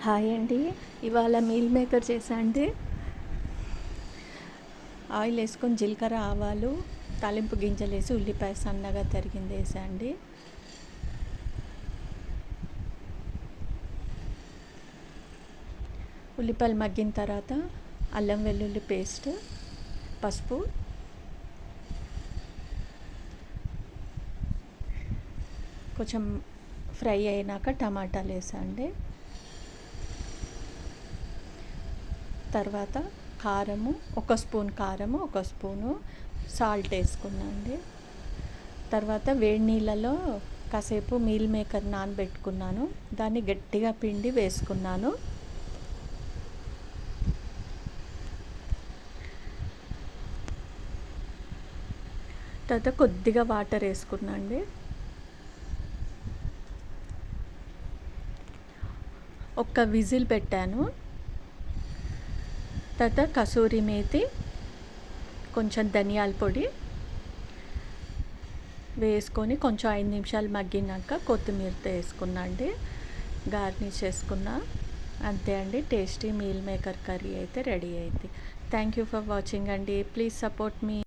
Hi అండి. ఇవాళ meal maker చేసా అండి. ఆయిల్ వేసుకొని జీలకర్ర, ఆవాలు, తాలింపు గింజలు వేసి ఉల్లిపాయ సన్నగా తరిగింది వేసా అండి. ఉల్లిపాయలు మగ్గిన తర్వాత అల్లం వెల్లుల్లి పేస్ట్, పసుపు, కొంచెం ఫ్రై అయినాక టమాటాలు వేసా అండి. తర్వాత కారము, ఒక స్పూన్ కారము, ఒక స్పూను సాల్ట్ వేసుకున్నా అండి. తర్వాత వేడి నీళ్ళలో కాసేపు మీల్ మేకర్ నానబెట్టుకున్నాను. దాన్ని గట్టిగా పిండి వేసుకున్నాను. తర్వాత కొద్దిగా వాటర్ వేసుకున్నా అండి. ఒక్క విజిల్ పెట్టాను. తర్వాత కసూరి మేతి, కొంచెం ధనియాల పొడి వేసుకొని కొంచెం 5 నిమిషాలు మగ్గినాక కొత్తిమీరతో వేసుకున్నా అండి. గార్నిష్ చేసుకున్నా. అంతే అండి, టేస్టీ మీల్ మేకర్ కర్రీ అయితే రెడీ అయింది. థ్యాంక్ యూ ఫర్ వాచింగ్ అండి. Please support me.